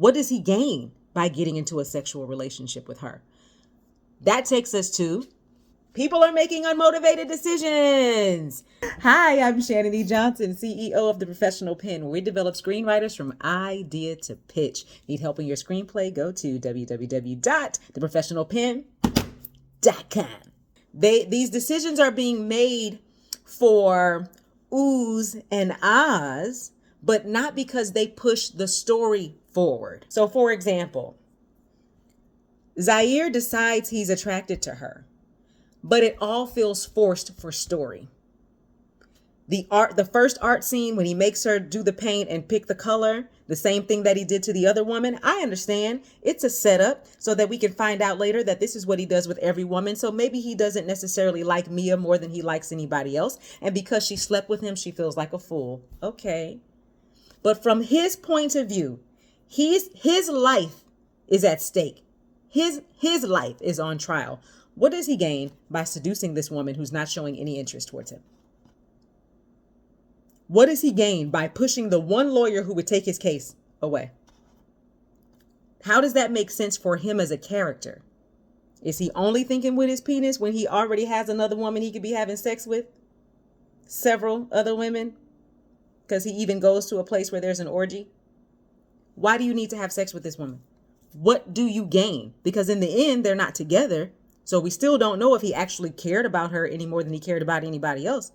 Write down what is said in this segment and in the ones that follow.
What does he gain by getting into a sexual relationship with her? That takes us to people are making unmotivated decisions. Hi, I'm Shannan E. Johnson, CEO of The Professional Pen, where we develop screenwriters from idea to pitch. Need help in your screenplay? Go to www.theprofessionalpen.com. These decisions are being made for oohs and ahs, but not because they push the story forward. So, for example, Zaire decides he's attracted to her, but it all feels forced for story. The first art scene when he makes her do the paint and pick the color, the same thing that he did to the other woman, I understand. It's a setup so that we can find out later that this is what he does with every woman. So maybe he doesn't necessarily like Mia more than he likes anybody else. And because she slept with him, she feels like a fool. Okay. But from his point of view, his life is at stake. His life is on trial. What does he gain by seducing this woman who's not showing any interest towards him? What does he gain by pushing the one lawyer who would take his case away? How does that make sense for him as a character? Is he only thinking with his penis when he already has another woman he could be having sex with? Several other women? Because he even goes to a place where there's an orgy? Why do you need to have sex with this woman? What do you gain? Because in the end, they're not together. So we still don't know if he actually cared about her any more than he cared about anybody else.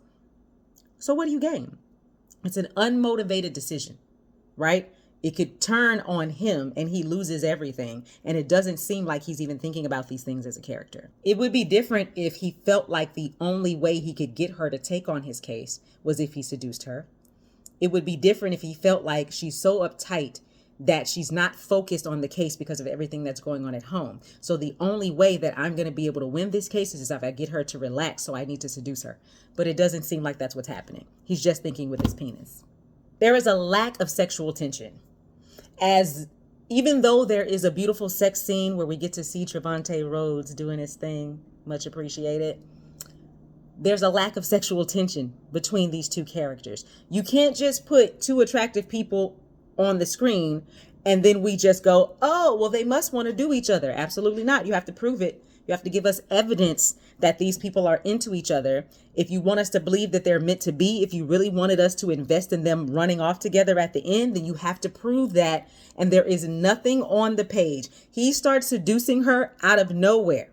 So what do you gain? It's an unmotivated decision, right? It could turn on him and he loses everything. And it doesn't seem like he's even thinking about these things as a character. It would be different if he felt like the only way he could get her to take on his case was if he seduced her. It would be different if he felt like she's so uptight that she's not focused on the case because of everything that's going on at home. So the only way that I'm going to be able to win this case is if I get her to relax, so I need to seduce her. But it doesn't seem like that's what's happening. He's just thinking with his penis. There is a lack of sexual tension. As even though there is a beautiful sex scene where we get to see Trevante Rhodes doing his thing, much appreciated, there's a lack of sexual tension between these two characters. You can't just put two attractive people on the screen and then we just go, oh, well, they must want to do each other. Absolutely not. You have to prove it. You have to give us evidence that these people are into each other. If you want us to believe that they're meant to be, if you really wanted us to invest in them running off together at the end, then you have to prove that. And there is nothing on the page. He starts seducing her out of nowhere.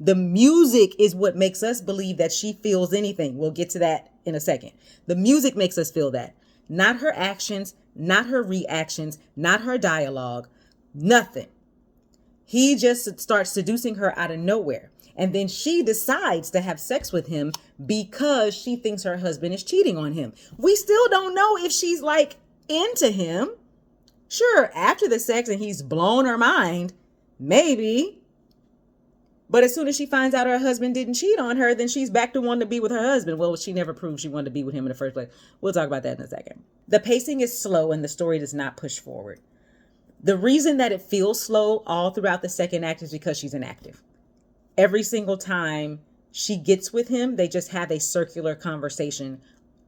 The music is what makes us believe that she feels anything. We'll get to that in a second. The music makes us feel that. Not her actions, not her reactions, not her dialogue, nothing. He just starts seducing her out of nowhere. And then she decides to have sex with him because she thinks her husband is cheating on him. We still don't know if she's like into him. Sure, after the sex and he's blown her mind, maybe. But as soon as she finds out her husband didn't cheat on her, then she's back to wanting to be with her husband. Well, she never proved she wanted to be with him in the first place. We'll talk about that in a second. The pacing is slow and the story does not push forward. The reason that it feels slow all throughout the second act is because she's inactive. Every single time she gets with him, they just have a circular conversation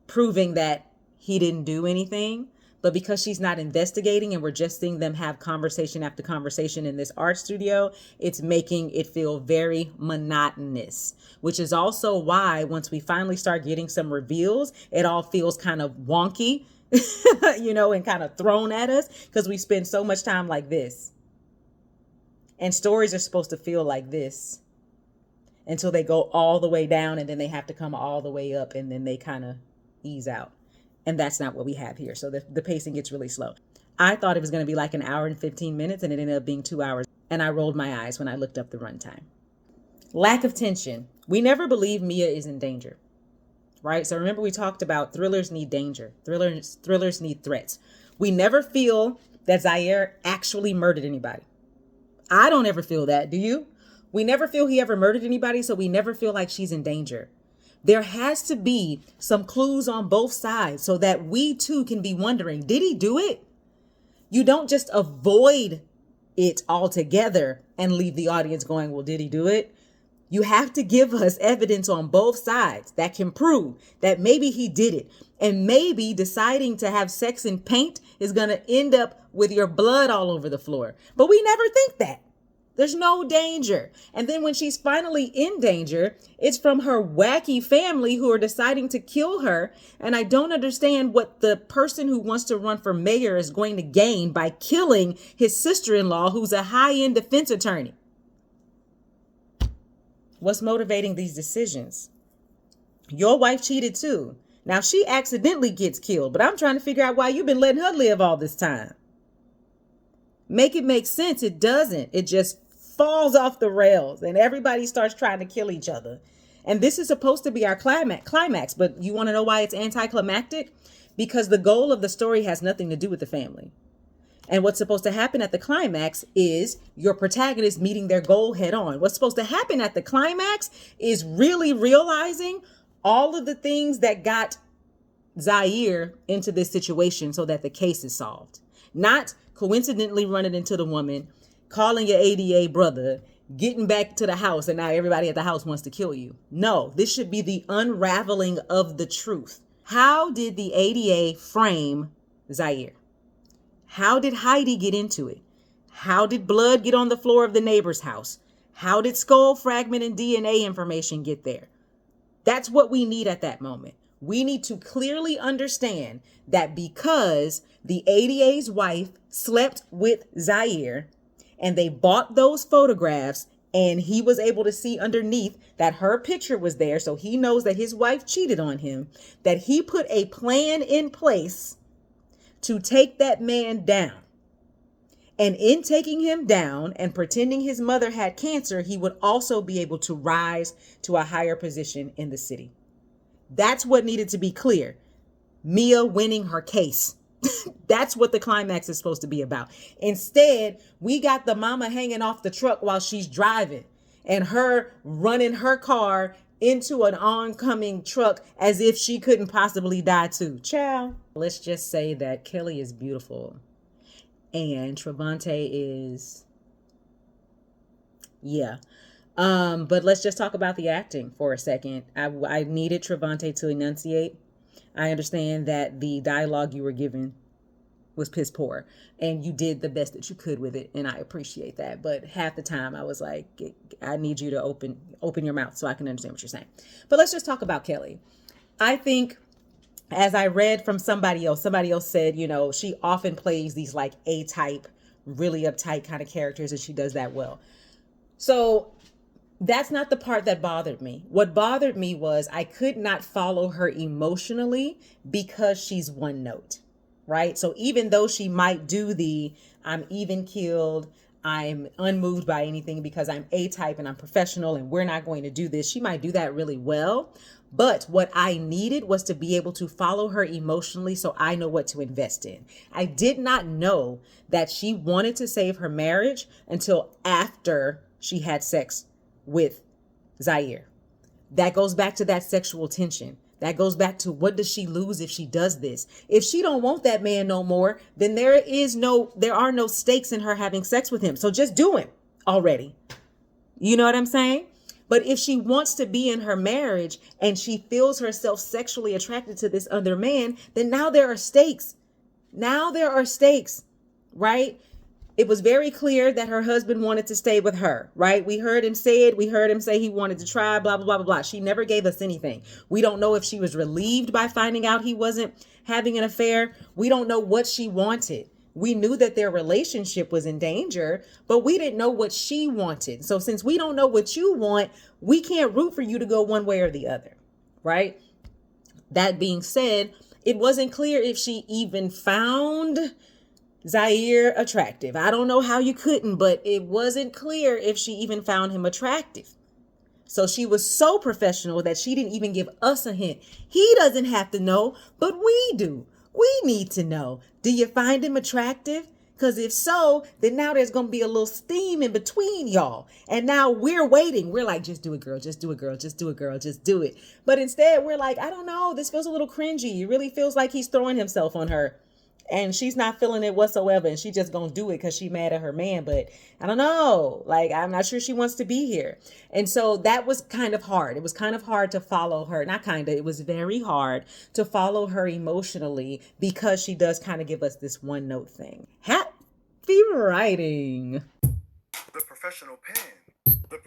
proving that he didn't do anything. But because she's not investigating and we're just seeing them have conversation after conversation in this art studio, it's making it feel very monotonous, which is also why once we finally start getting some reveals, it all feels kind of wonky, and kind of thrown at us because we spend so much time like this. And stories are supposed to feel like this until they go all the way down and then they have to come all the way up and then they kind of ease out. And that's not what we have here. So the pacing gets really slow. I thought it was going to be like an hour and 15 minutes and it ended up being 2 hours. And I rolled my eyes when I looked up the runtime. Lack of tension. We never believe Mia is in danger, right? So remember we talked about thrillers need danger. Thrillers need threats. We never feel that Zaire actually murdered anybody. I don't ever feel that. Do you? We never feel he ever murdered anybody. So we never feel like she's in danger. There has to be some clues on both sides so that we too can be wondering, did he do it? You don't just avoid it altogether and leave the audience going, well, did he do it? You have to give us evidence on both sides that can prove that maybe he did it. And maybe deciding to have sex in paint is going to end up with your blood all over the floor. But we never think that. There's no danger. And then when she's finally in danger, it's from her wacky family who are deciding to kill her. And I don't understand what the person who wants to run for mayor is going to gain by killing his sister-in-law, who's a high-end defense attorney. What's motivating these decisions? Your wife cheated too. Now she accidentally gets killed, but I'm trying to figure out why you've been letting her live all this time. Make it make sense. It doesn't. It just falls off the rails and everybody starts trying to kill each other. And this is supposed to be our climax, but you want to know why it's anticlimactic? Because the goal of the story has nothing to do with the family. And what's supposed to happen at the climax is your protagonist meeting their goal head on. What's supposed to happen at the climax is really realizing all of the things that got Zaire into this situation so that the case is solved. Not coincidentally running into the woman, calling your ADA brother, getting back to the house, and now everybody at the house wants to kill you. No, this should be the unraveling of the truth. How did the ADA frame Zaire? How did Heidi get into it? How did blood get on the floor of the neighbor's house? How did skull fragment and DNA information get there? That's what we need at that moment. We need to clearly understand that because the ADA's wife slept with Zaire and they bought those photographs and he was able to see underneath that her picture was there, so he knows that his wife cheated on him, that he put a plan in place to take that man down. And in taking him down and pretending his mother had cancer, he would also be able to rise to a higher position in the city. That's what needed to be clear. Mia winning her case. That's what the climax is supposed to be about. Instead, we got the mama hanging off the truck while she's driving and her running her car into an oncoming truck as if she couldn't possibly die too. Ciao. Let's just say that Kelly is beautiful and Trevante is, yeah. But let's just talk about the acting for a second. I needed Trevante to enunciate. I understand that the dialogue you were given was piss poor and you did the best that you could with it. And I appreciate that. But half the time I was like, I need you to open your mouth so I can understand what you're saying. But let's just talk about Kelly. I think as I read from somebody else said, you know, she often plays these like A-type, really uptight kind of characters and she does that well. So that's not the part that bothered me. What bothered me was I could not follow her emotionally because she's one note, right? So even though she might do I'm even keeled, I'm unmoved by anything because I'm A-type and I'm professional and we're not going to do this, she might do that really well. But what I needed was to be able to follow her emotionally so I know what to invest in. I did not know that she wanted to save her marriage until after she had sex with Zaire. That goes back to that sexual tension. That goes back to what does she lose if she does this? If she don't want that man no more, then there are no stakes in her having sex with him. So just do him already. You know what I'm saying? But if she wants to be in her marriage and she feels herself sexually attracted to this other man, then now there are stakes. Now there are stakes, right? It was very clear that her husband wanted to stay with her, right? We heard him say he wanted to try, blah, blah, blah, blah, blah. She never gave us anything. We don't know if she was relieved by finding out he wasn't having an affair. We don't know what she wanted. We knew that their relationship was in danger, but we didn't know what she wanted. So since we don't know what you want, we can't root for you to go one way or the other, right? That being said, it wasn't clear if she even found Zaire attractive. I don't know how you couldn't, but it wasn't clear if she even found him attractive. So she was so professional that she didn't even give us a hint. He doesn't have to know, but we do. We need to know. Do you find him attractive? Because if so, then now there's going to be a little steam in between y'all. And now we're waiting. We're like, just do it, girl. Just do it, girl. Just do it, girl. Just do it. But instead, we're like, I don't know. This feels a little cringy. It really feels like he's throwing himself on her. and she's not feeling it whatsoever, and she just gonna do it because she mad at her man. But I don't know, like, I'm not sure she wants to be here. And so that was kind of hard. It was kind of hard to follow her. Not kind of, it was very hard to follow her emotionally, because she does kind of give us this one note thing. Happy writing. The professional pen. The